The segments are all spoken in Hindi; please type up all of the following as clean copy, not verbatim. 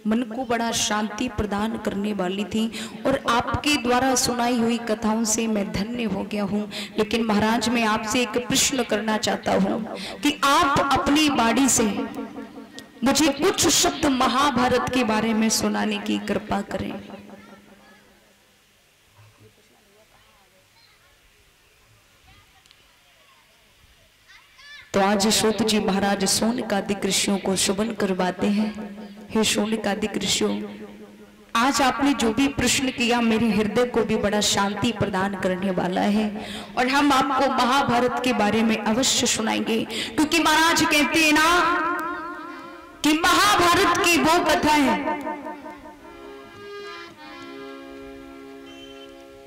मन को बड़ा शांति प्रदान करने वाली थी और आपके द्वारा सुनाई हुई कथाओं से मैं धन्य हो गया हूँ। लेकिन महाराज मैं आपसे एक प्रश्न करना चाहता हूँ कि आप अपनी बाणी से मुझे कुछ शब्द महाभारत के बारे में सुनाने की कृपा करें। तो आज श्रोत जी महाराज शौनकादिक ऋषियों को शुभन करवाते हैं। हे शौनकादिक ऋषियों, आज आपने जो भी प्रश्न किया मेरे हृदय को भी बड़ा शांति प्रदान करने वाला है और हम आपको महाभारत के बारे में अवश्य सुनाएंगे, क्योंकि महाराज कहते हैं ना कि महाभारत की वो कथा है,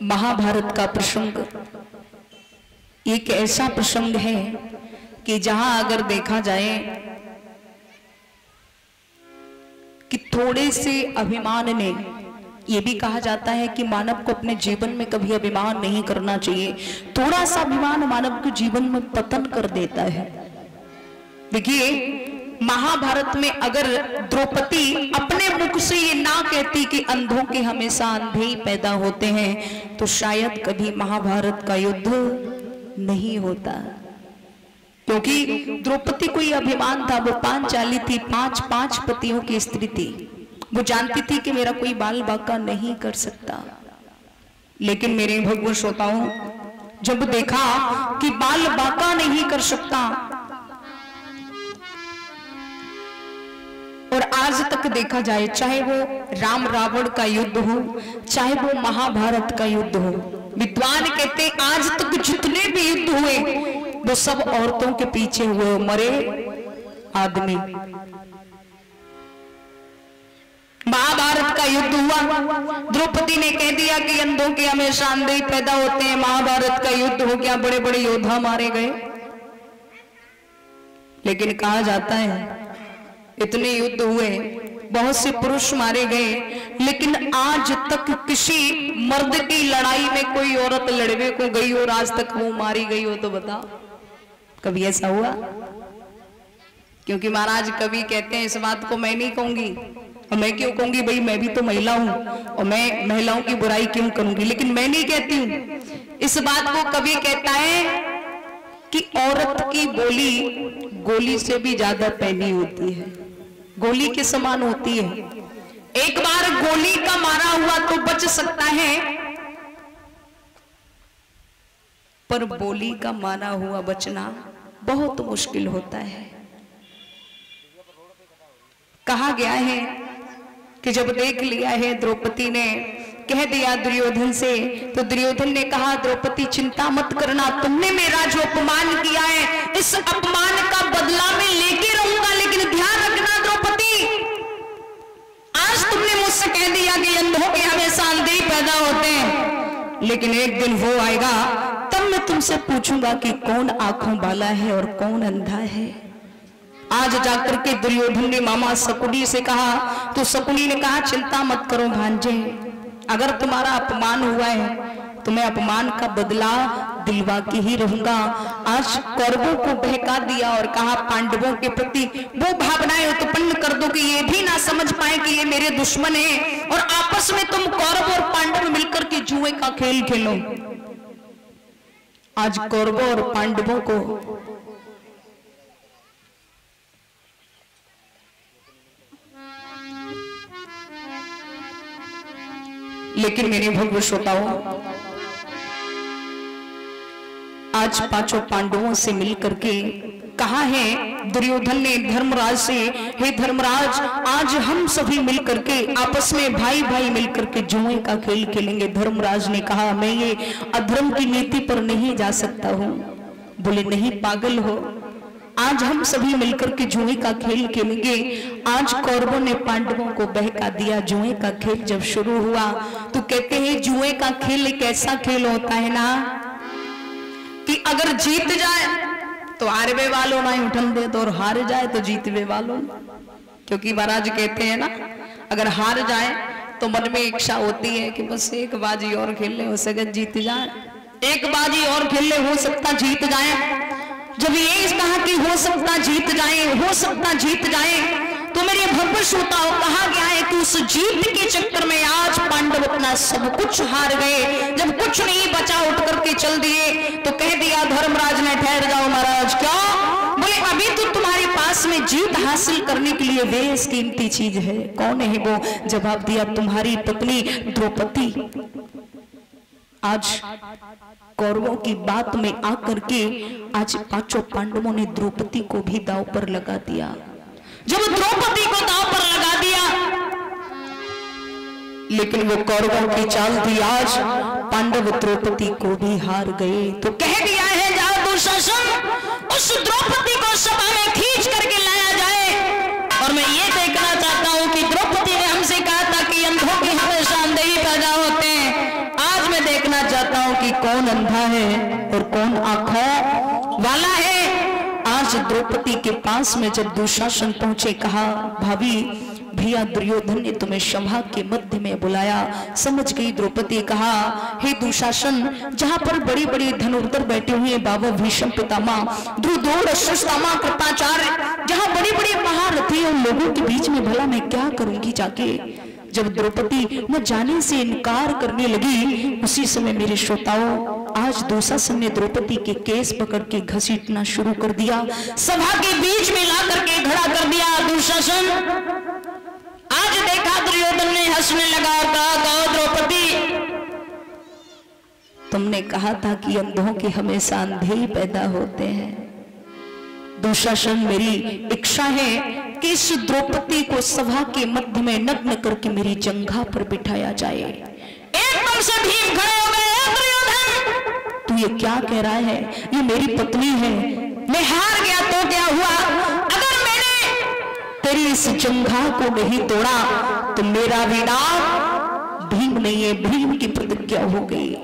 महाभारत का प्रसंग एक ऐसा प्रसंग है कि जहां अगर देखा जाए कि थोड़े से अभिमान ने, यह भी कहा जाता है कि मानव को अपने जीवन में कभी अभिमान नहीं करना चाहिए, थोड़ा सा अभिमान मानव के जीवन में पतन कर देता है। देखिए महाभारत में अगर द्रौपदी अपने मुख से ये ना कहती कि अंधों के हमेशा अंधे ही पैदा होते हैं, तो शायद कभी महाभारत का युद्ध नहीं होता। क्योंकि द्रौपदी कोई अभिमान था, वो पांचाली थी, पांच पतियों की स्त्री थी, वो जानती थी कि मेरा कोई बाल बाका नहीं कर सकता। लेकिन मेरे भगवान श्रोताओं, जब देखा कि बाल बाका नहीं कर सकता, और आज तक देखा जाए चाहे वो राम रावण का युद्ध हो, चाहे वो महाभारत का युद्ध हो, विद्वान कहते आज तक जितने भी युद्ध हुए वो सब औरतों के पीछे हुए, मरे आदमी। महाभारत का युद्ध हुआ, द्रौपदी ने कह दिया कि अंधों के हमेशा अंधे पैदा होते हैं, महाभारत का युद्ध हो गया, बड़े बड़े योद्धा मारे गए। लेकिन कहा जाता है इतने युद्ध हुए, बहुत से पुरुष मारे गए, लेकिन आज तक किसी मर्द की लड़ाई में कोई औरत लड़वे को गई और आज तक वो मारी गई हो तो बताओ, कभी ऐसा हुआ? क्योंकि महाराज कवि कहते हैं, इस बात को मैं नहीं कहूंगी, और मैं क्यों कहूंगी भाई, मैं भी तो महिला हूं और मैं महिलाओं की बुराई क्यों करूंगी, लेकिन मैं नहीं कहती हूं। इस बात को कवि कहता है कि औरत की बोली गोली से भी ज्यादा पैनी होती है, गोली के समान होती है। एक बार गोली का मारा हुआ तो बच सकता है, पर बोली का मारा हुआ बचना बहुत मुश्किल होता है। कहा गया है कि जब देख लिया है द्रौपदी ने कह दिया दुर्योधन से, तो दुर्योधन ने कहा द्रौपदी चिंता मत करना, तुमने मेरा जो अपमान किया है इस अपमान का बदला मैं लेके रहूंगा, लेकिन ध्यान रखना द्रौपदी, आज तुमने मुझसे कह दिया कि अंधों के हमेशा अंधे ही पैदा होते हैं, लेकिन एक दिन वो आएगा तब मैं तुमसे पूछूंगा कि कौन आंखों वाला है और कौन अंधा है। आज जाकर के दुर्योधन ने मामा शकुनी से कहा, तो शकुनी ने कहा चिंता मत करो भांजे, अगर तुम्हारा अपमान हुआ है तो मैं अपमान का बदला दिलवा के ही रहूंगा। आज कौरवों को बहका दिया और कहा पांडवों के प्रति वो भावनाएं उत्पन्न कर दो कि ये भी ना समझ पाए कि ये मेरे दुश्मन है, और आपस में तुम कौरव और पांडव मिलकर के जुए का खेल खेलो। आज कौरवों और पांडवों को लेकिन मेरे भव्य श्रोताओं, आज पांचों पांडवों से मिलकर के कहा है दुर्योधन ने धर्मराज से, हे धर्मराज आज हम सभी मिलकर के आपस में भाई भाई मिलकर के जुए का खेल खेलेंगे। धर्मराज ने कहा मैं ये अधर्म की नीति पर नहीं जा सकता हूं। बोले नहीं पागल हो, आज हम सभी मिलकर के जुए का खेल खेलेंगे। आज कौरवों ने पांडवों को बहका दिया। जुए का खेल जब शुरू हुआ तो कहते हैं जुए का खेल एक ऐसा खेल होता है ना कि अगर जीत जाए तो हारवे वालों ना उठन दे दो, और हार जाए तो जीतवे वालों। क्योंकि महाराज कहते हैं ना, अगर हार जाए तो मन में इच्छा होती है कि बस एक बाजी और खेल ले, हो सके जीत जाए, एक बाजी और खेल ले, हो सकता जीत जाए। जब ये कहा कि हो सकता जीत जाए, हो सकता जीत जाए, तो मेरे भव्य श्रोताओं कहा गया है जीत के चक्कर में आज पांडव अपना सब कुछ हार गए। जब कुछ नहीं बचा उठ करके चल दिए तो कह दिया धर्मराज ने, ठहर जाओ महाराज। क्यों? बोले अभी तो तुम्हारे पास में जीत हासिल करने के लिए बेस कीमती चीज है। कौन है वो? जवाब दिया, तुम्हारी पत्नी द्रौपदी। आज कौरवों की बात में आकर के आज पांचों पांडवों ने द्रौपदी को भी दांव पर लगा दिया। जब द्रौपदी को दांव पर लगा दिया, लेकिन वो कौरवों की चाल थी, आज पांडव द्रौपदी को भी हार गए। तो कह दिया है, जाओ दुशासन, उस द्रौपदी को सभा में खींच करके लाया जाए। और मैं ये देखना चाहता हूं कि द्रौपदी ने हमसे कहा था कि अंधों के हमेशा अंधे ही पैदा होते हैं। आज मैं देखना चाहता हूं कि कौन अंधा है और कौन आंखों वाला है। आज द्रौपदी के पास में जब दुशासन पहुंचे, कहा, भाभी भैया दुर्योधन ने तुम्हें सभा के मध्य में बुलाया। समझ गई द्रौपदी। कहा, हे दुशासन, जहां पर बड़ी बड़ी धनुर्धर बैठे हुए बाबा भीष्म पितामह, द्रुदोध, अश्वत्थामा, कृपाचार्य, जहां बड़ी बड़ी महारथी उन लोगों के बीच में भला मैं क्या करूंगी जाके। जब द्रौपदी न जाने से इनकार करने लगी, उसी समय मेरे श्रोताओं, आज दुशासन ने द्रौपदी के केस पकड़ के घसीटना शुरू कर दिया, सभा के बीच में ला करके खड़ा कर दिया। दुशासन आज देखा, दुर्योधन ने हंसने लगा और कहा, कहो द्रौपदी, तुमने कहा था कि अंधों के हमेशा अंधे ही पैदा होते हैं। दुशासन, मेरी इच्छा है कि इस द्रौपदी को सभा के मध्य में नग्न करके मेरी जंघा पर बिठाया जाए। एकदम से भीम खड़े हो गए। दुर्योधन, तू ये क्या कह रहा है? ये मेरी पत्नी है, मैं हार गया तो क्या हुआ? अगर मैंने तेरी इस जंघा को नहीं तोड़ा तो मेरा विनाश भीम नहीं है, भीम की प्रतिज्ञा हो गई।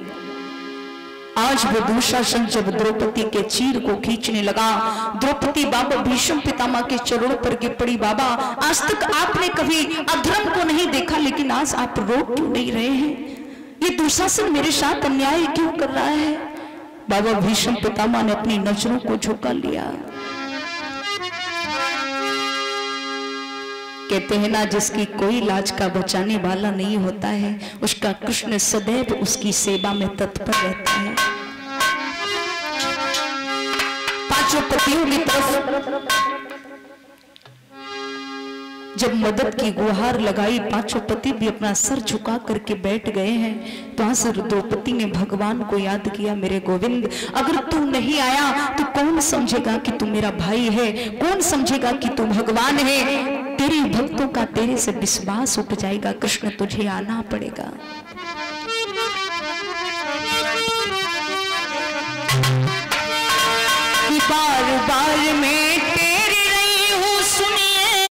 आज वो दुशासन जब द्रौपदी के चीर को खींचने लगा, द्रौपदी बाबा भीष्म पितामह के चरणों पर गिर पड़ी। बाबा, आज तक आपने कभी अधर्म को नहीं देखा, लेकिन आज आप रो क्यों नहीं रहे हैं? ये दुशासन मेरे साथ अन्याय क्यों कर रहा है? बाबा भीष्म पितामह ने अपनी नजरों को झुका लिया। कहते हैं ना, जिसकी कोई लाज का बचाने वाला नहीं होता है, उसका कृष्ण सदैव उसकी सेवा में तत्पर रहता है। पांचों पतियों की तरफ जब मदद की गुहार लगाई, पांचों पति भी अपना सर झुका करके बैठ गए हैं। तो आज द्रौपदी ने भगवान को याद किया, मेरे गोविंद, अगर तू नहीं आया तो कौन समझेगा कि तू मेरा भाई है? कौन समझेगा कि तू भगवान है? तेरे भक्तों का तेरे से विश्वास उठ जाएगा। कृष्ण, तुझे आना पड़ेगा। बार बार मैं